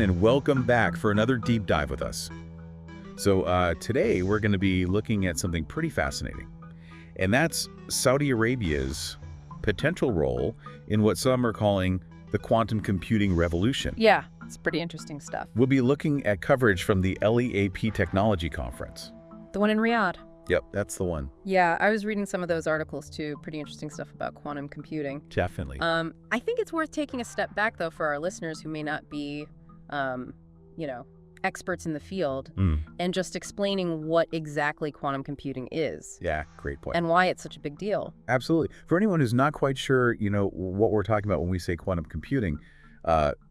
everyone, and welcome back for another deep dive with us. So today we're going to be looking at something pretty fascinating, and that's Saudi Arabia's potential role in what some are calling the quantum computing revolution. Yeah, it's pretty interesting stuff. We'll be looking at coverage from the LEAP Technology Conference. The one in Riyadh. Yep, that's the one. Yeah, I was reading some of those articles too. Pretty interesting stuff about quantum computing. Definitely. I think it's worth taking a step back, though, for our listeners who may not be, experts in the field, and just explaining what exactly quantum computing is. Yeah, great point. And why it's such a big deal. Absolutely. For anyone who's not quite sure, what we're talking about when we say quantum computing,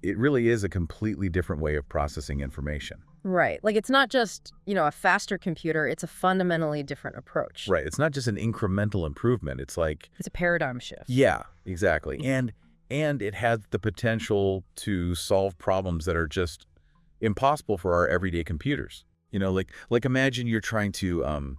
it really is a completely different way of processing information. Right. Like, it's not just, a faster computer. It's a fundamentally different approach. Right. It's not just an incremental improvement. It's like... It's a paradigm shift. Yeah, exactly. And it has the potential to solve problems that are just impossible for our everyday computers. Like imagine you're trying to,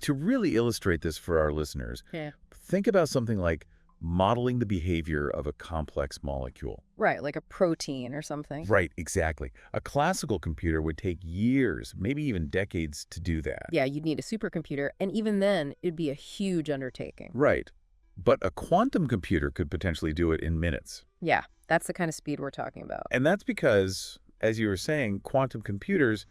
to really illustrate this for our listeners. Yeah. Think about something like modeling the behavior of a complex molecule. Right, like a protein or something. Right, exactly. A classical computer would take years, maybe even decades to do that. Yeah, you'd need a supercomputer, and even then, it'd be a huge undertaking. Right. But a quantum computer could potentially do it in minutes. Yeah, that's the kind of speed we're talking about. And that's because, as you were saying, quantum computers,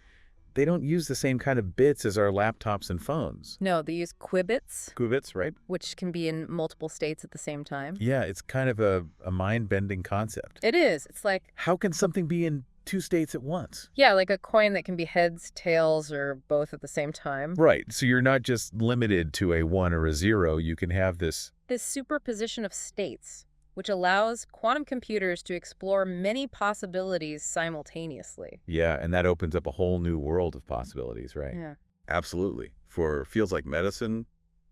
they don't use the same kind of bits as our laptops and phones. No, they use qubits. Qubits, right? Which can be in multiple states at the same time. Yeah, it's kind of a mind-bending concept. It is. It's like... How can something be in two states at once? Yeah, like a coin that can be heads, tails, or both at the same time. Right. So you're not just limited to a 1 or a 0. You can have this superposition of states, which allows quantum computers to explore many possibilities simultaneously. Yeah, and that opens up a whole new world of possibilities, right? Yeah. Absolutely. For fields like medicine,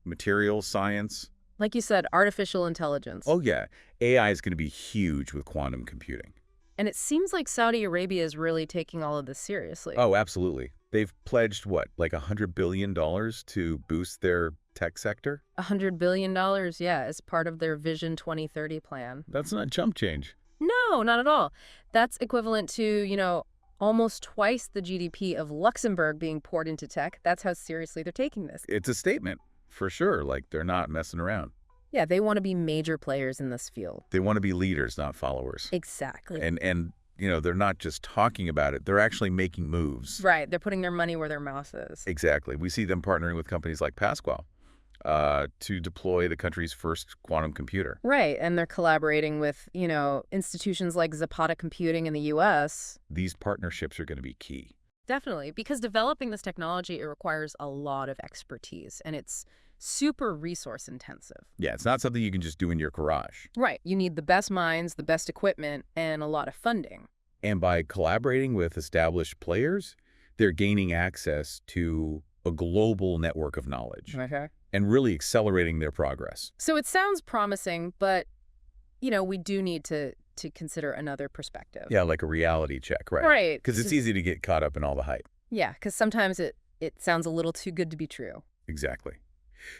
materials, science. Like you said, artificial intelligence. Oh, yeah. AI is going to be huge with quantum computing. And it seems like Saudi Arabia is really taking all of this seriously. Oh, absolutely. They've pledged, what, like $100 billion to boost their tech sector? $100 billion, yeah, as part of their Vision 2030 plan. That's not chump change. No, not at all. That's equivalent to, almost twice the GDP of Luxembourg being poured into tech. That's how seriously they're taking this. It's a statement, for sure. Like, they're not messing around. Yeah, they want to be major players in this field. They want to be leaders, not followers. Exactly. And they're not just talking about it. They're actually making moves. Right. They're putting their money where their mouth is. Exactly. We see them partnering with companies like Pascal to deploy the country's first quantum computer. Right. And they're collaborating with, institutions like Zapata Computing in the U.S. These partnerships are going to be key. Definitely. Because developing this technology, it requires a lot of expertise. And it's super resource intensive. Yeah, it's not something you can just do in your garage. Right. You need the best minds, the best equipment, and a lot of funding. And by collaborating with established players, they're gaining access to a global network of knowledge. Okay. And really accelerating their progress. So it sounds promising, but, we do need to consider another perspective. Yeah, like a reality check, right? Right. Because it's easy to get caught up in all the hype. Yeah, because sometimes it sounds a little too good to be true. Exactly.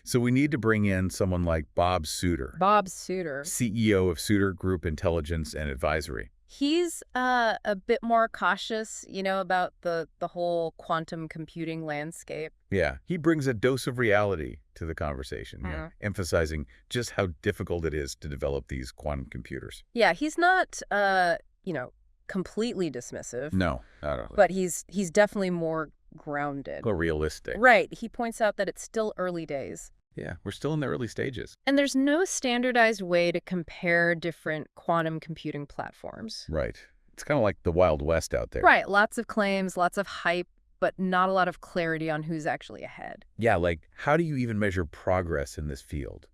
So we need to bring in someone like Bob Suter. Bob Suter. CEO of Suter Group Intelligence and Advisory. He's a bit more cautious, about the whole quantum computing landscape. Yeah, he brings a dose of reality to the conversation, emphasizing just how difficult it is to develop these quantum computers. Yeah, he's not, completely dismissive. No, not at all. But he's definitely more grounded. Or realistic. Right. He points out that it's still early days. Yeah, we're still in the early stages. And there's no standardized way to compare different quantum computing platforms. Right. It's kind of like the Wild West out there. Right. Lots of claims, lots of hype, but not a lot of clarity on who's actually ahead. Yeah, like how do you even measure progress in this field?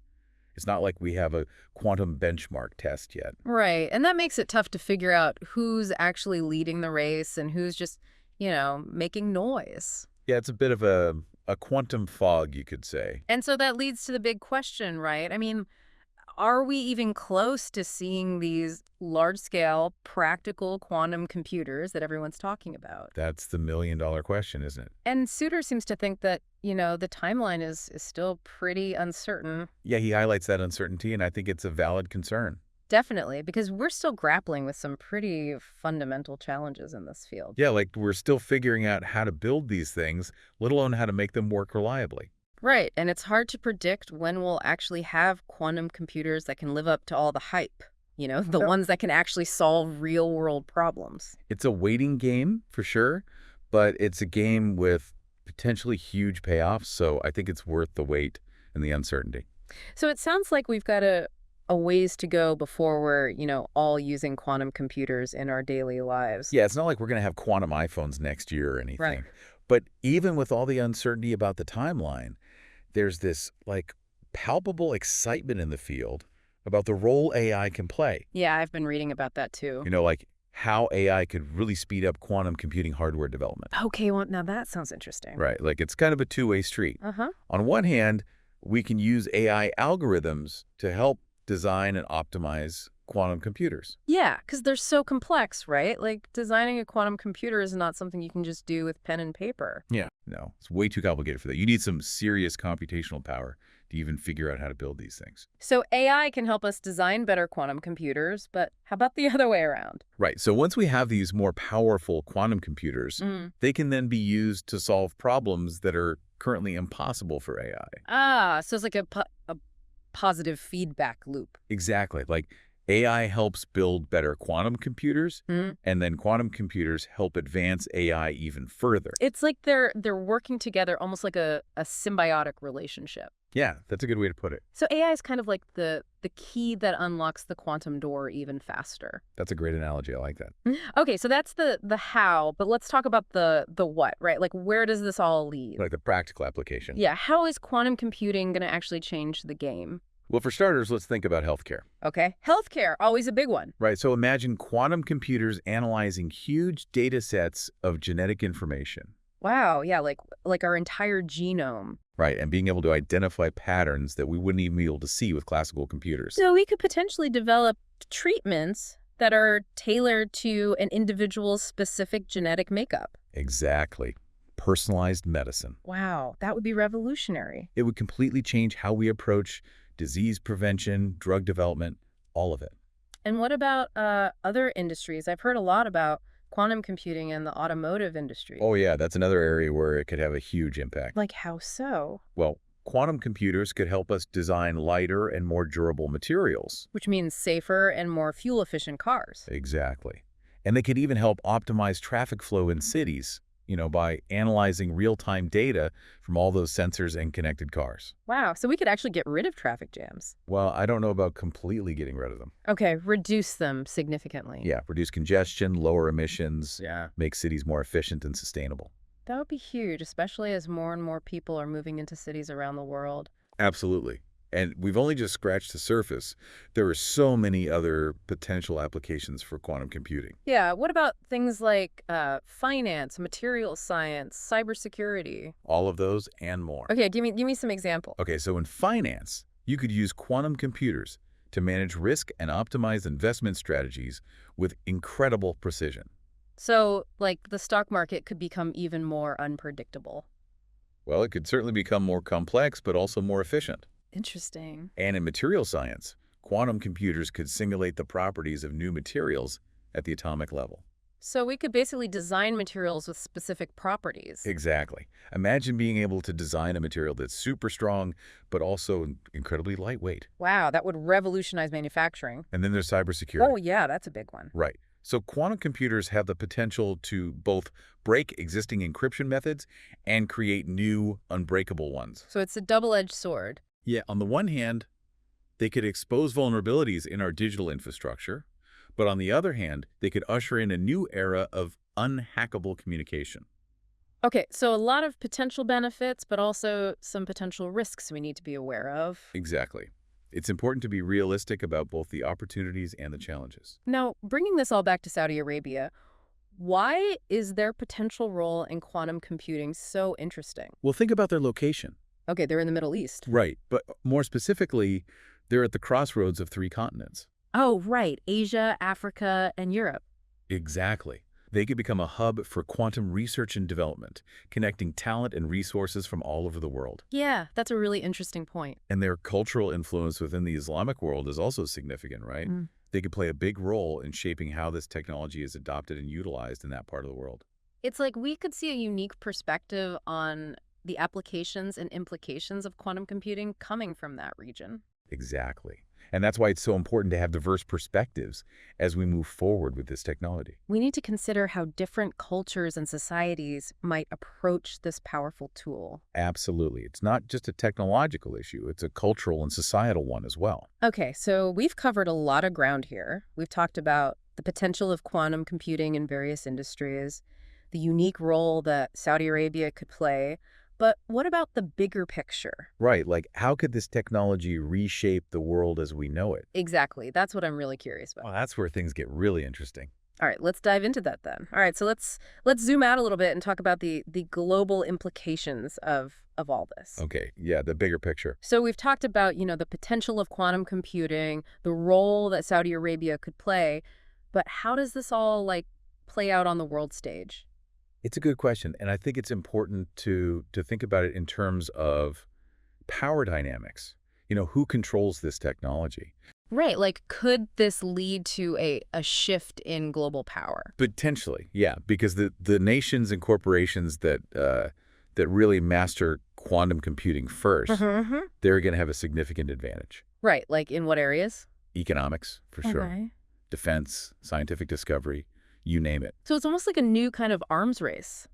It's not like we have a quantum benchmark test yet. Right. And that makes it tough to figure out who's actually leading the race and who's just, making noise. Yeah, it's a bit of a quantum fog, you could say. And so that leads to the big question, right? I mean, are we even close to seeing these large-scale, practical quantum computers that everyone's talking about? That's the million-dollar question, isn't it? And Suter seems to think that, the timeline is still pretty uncertain. Yeah, he highlights that uncertainty, and I think it's a valid concern. Definitely, because we're still grappling with some pretty fundamental challenges in this field. Yeah, like we're still figuring out how to build these things, let alone how to make them work reliably. Right, and it's hard to predict when we'll actually have quantum computers that can live up to all the hype, the Yep. ones that can actually solve real-world problems. It's a waiting game for sure, but it's a game with potentially huge payoffs, so I think it's worth the wait and the uncertainty. So it sounds like we've got a ways to go before we're, all using quantum computers in our daily lives. Yeah, it's not like we're going to have quantum iPhones next year or Right. anything. But even with all the uncertainty about the timeline, there's this like palpable excitement in the field about the role AI can play. Yeah, I've been reading about that too. Like how AI could really speed up quantum computing hardware development. Okay, well, now that sounds interesting. Right. Like it's kind of a two-way street. Uh-huh. On one hand, we can use AI algorithms to help design and optimize quantum computers. Yeah, because they're so complex, right? Like designing a quantum computer is not something you can just do with pen and paper. Yeah. No, it's way too complicated for that. You need some serious computational power to even figure out how to build these things. So AI can help us design better quantum computers, but how about the other way around? Right. So once we have these more powerful quantum computers, they can then be used to solve problems that are currently impossible for AI. Ah, so it's like a positive feedback loop. Exactly. Like AI helps build better quantum computers, Mhm. and then quantum computers help advance AI even further. It's like they're working together almost like a symbiotic relationship. Yeah, that's a good way to put it. So AI is kind of like the key that unlocks the quantum door even faster. That's a great analogy. I like that. Okay, so that's the how, but let's talk about the what, right? Like where does this all lead? Like the practical application. Yeah, how is quantum computing going to actually change the game? Well, for starters, let's think about healthcare. Okay, healthcare, always a big one. Right. So imagine quantum computers analyzing huge data sets of genetic information. Wow, yeah, like our entire genome. Right. And being able to identify patterns that we wouldn't even be able to see with classical computers. So we could potentially develop treatments that are tailored to an individual's specific genetic makeup. Exactly. Personalized medicine. Wow, that would be revolutionary. It would completely change how we approach disease prevention, drug development, all of it. And what about other industries? I've heard a lot about quantum computing in the automotive industry. Oh, yeah, that's another area where it could have a huge impact. Like how so? Well, quantum computers could help us design lighter and more durable materials. Which means safer and more fuel-efficient cars. Exactly. And they could even help optimize traffic flow in cities, by analyzing real-time data from all those sensors and connected cars. Wow, so we could actually get rid of traffic jams. Well, I don't know about completely getting rid of them. Okay, reduce them significantly. Yeah, reduce congestion, lower emissions, Yeah. make cities more efficient and sustainable. That would be huge, especially as more and more people are moving into cities around the world. Absolutely. And we've only just scratched the surface. There are so many other potential applications for quantum computing. Yeah, what about things like finance, material science, cybersecurity? All of those and more. Okay, give me some example. Okay, so in finance, you could use quantum computers to manage risk and optimize investment strategies with incredible precision. So, like, the stock market could become even more unpredictable. Well, it could certainly become more complex, but also more efficient. Interesting. And in material science, quantum computers could simulate the properties of new materials at the atomic level. So we could basically design materials with specific properties. Exactly. Imagine being able to design a material that's super strong, but also incredibly lightweight. Wow, that would revolutionize manufacturing. And then there's cybersecurity. Oh, yeah, that's a big one. Right. So quantum computers have the potential to both break existing encryption methods and create new, unbreakable ones. So it's a double-edged sword. Yeah, on the one hand, they could expose vulnerabilities in our digital infrastructure, but on the other hand, they could usher in a new era of unhackable communication. Okay, so a lot of potential benefits, but also some potential risks we need to be aware of. Exactly. It's important to be realistic about both the opportunities and the challenges. Now, bringing this all back to Saudi Arabia, why is their potential role in quantum computing so interesting? Well, think about their location. Okay, they're in the Middle East. Right, but more specifically, they're at the crossroads of 3 continents. Oh, right. Asia, Africa, and Europe. Exactly. They could become a hub for quantum research and development, connecting talent and resources from all over the world. Yeah, that's a really interesting point. And their cultural influence within the Islamic world is also significant, right? They could play a big role in shaping how this technology is adopted and utilized in that part of the world. It's like we could see a unique perspective on the applications and implications of quantum computing coming from that region. Exactly. And that's why it's so important to have diverse perspectives as we move forward with this technology. We need to consider how different cultures and societies might approach this powerful tool. Absolutely. It's not just a technological issue, it's a cultural and societal one as well. Okay, so we've covered a lot of ground here. We've talked about the potential of quantum computing in various industries, the unique role that Saudi Arabia could play. But what about the bigger picture? Right, like how could this technology reshape the world as we know it? Exactly. That's what I'm really curious about. Well, that's where things get really interesting. All right, let's dive into that then. All right, so let's zoom out a little bit and talk about the global implications of all this. Okay, yeah, the bigger picture. So we've talked about, the potential of quantum computing, the role that Saudi Arabia could play, but how does this all play out on the world stage? It's a good question, and I think it's important to think about it in terms of power dynamics. Who controls this technology? Right, could this lead to a shift in global power? Potentially, yeah, because the nations and corporations that really master quantum computing first, they're going to have a significant advantage. Right, in what areas? Economics, for sure. Okay. Defense, scientific discovery, you name it. So it's almost like a new kind of arms race.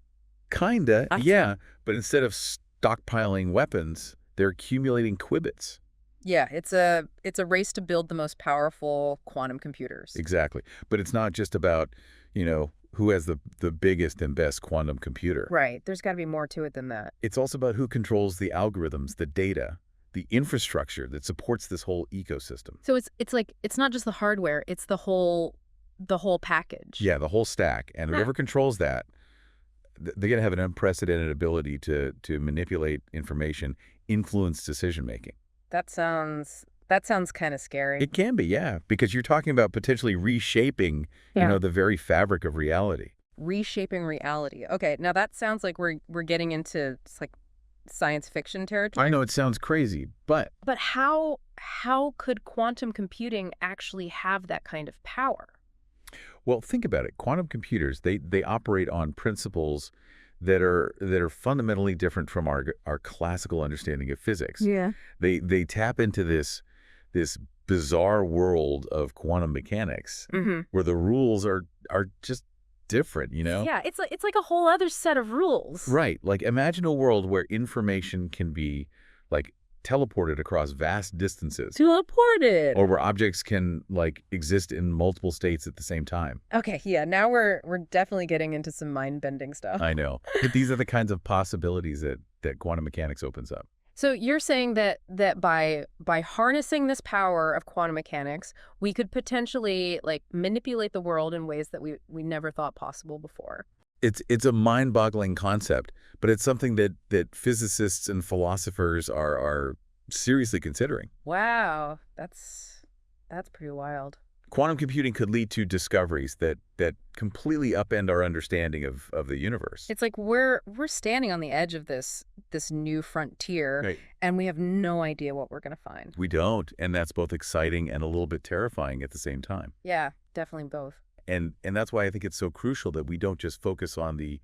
Kinda, I see. yeah, but instead of stockpiling weapons, they're accumulating qubits. Yeah, it's a race to build the most powerful quantum computers. Exactly. But it's not just about, who has the biggest and best quantum computer. Right. There's got to be more to it than that. It's also about who controls the algorithms, the data, the infrastructure that supports this whole ecosystem. So it's not just the hardware, it's the whole package. Yeah, the whole stack. And whoever controls that, they're going to have an unprecedented ability to manipulate information, influence decision-making. That sounds kind of scary. It can be, yeah, because you're talking about potentially reshaping, the very fabric of reality. Reshaping reality. Okay, now that sounds like we're getting into science fiction territory. I know it sounds crazy, but But how could quantum computing actually have that kind of power? well, think about it. Quantum computers, they operate on principles that are fundamentally different from our classical understanding of physics. Yeah. They tap into this bizarre world of quantum mechanics where the rules are just different, Yeah, it's like a whole other set of rules. Right. Like imagine a world where information can be teleported across vast distances. Teleported. Or where objects can exist in multiple states at the same time. Okay, yeah, now we're definitely getting into some mind-bending stuff. I know. But these are the kinds of possibilities that quantum mechanics opens up. So you're saying that by harnessing this power of quantum mechanics, we could potentially manipulate the world in ways that we never thought possible before. It's a mind-boggling concept, but it's something that physicists and philosophers are seriously considering. Wow, that's pretty wild. Quantum computing could lead to discoveries that completely upend our understanding of the universe. It's like we're standing on the edge of this new frontier, Right. and we have no idea what we're going to find. We don't, and that's both exciting and a little bit terrifying at the same time. Yeah, definitely both. And that's why I think it's so crucial that we don't just focus on the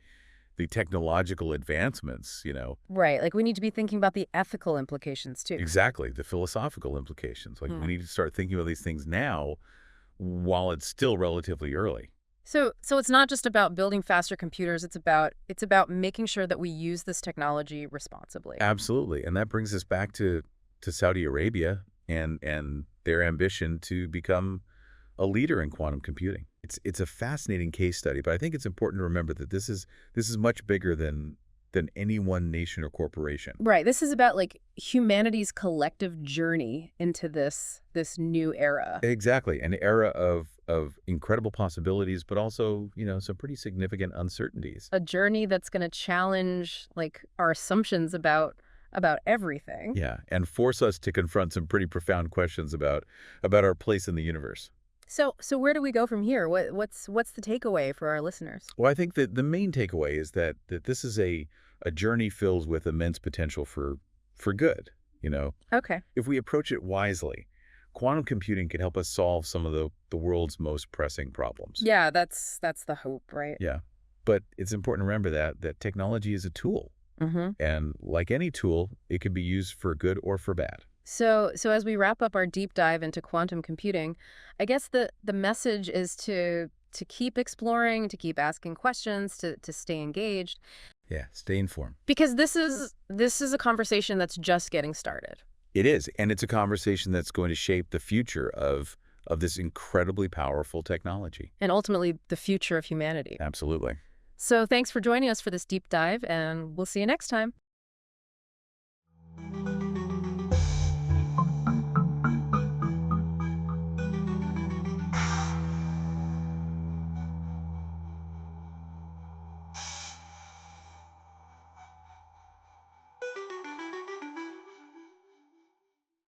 technological advancements, Right, we need to be thinking about the ethical implications too. Exactly, the philosophical implications. We need to start thinking about these things now while it's still relatively early. So it's not just about building faster computers, it's about making sure that we use this technology responsibly. Absolutely. And that brings us back to Saudi Arabia and their ambition to become a leader in quantum computing. It's a fascinating case study, but I think it's important to remember that this is much bigger than any one nation or corporation. Right. This is about humanity's collective journey into this new era. Exactly. An era of incredible possibilities, but also, some pretty significant uncertainties. A journey that's going to challenge our assumptions about everything. Yeah, and force us to confront some pretty profound questions about our place in the universe. So where do we go from here? What's the takeaway for our listeners? Well, I think that the main takeaway is that this is a journey filled with immense potential for good, Okay. If we approach it wisely, quantum computing can help us solve some of the world's most pressing problems. Yeah, that's the hope, right? Yeah. But it's important to remember that technology is a tool. Mm-hmm. And like any tool, it can be used for good or for bad. So as we wrap up our deep dive into quantum computing, I guess the message is to keep exploring, to keep asking questions, to stay engaged, Yeah, stay informed. because this is a conversation that's just getting started. It is, and it's a conversation that's going to shape the future of this incredibly powerful technology. And ultimately the future of humanity. Absolutely. So thanks for joining us for this deep dive, and we'll see you next time.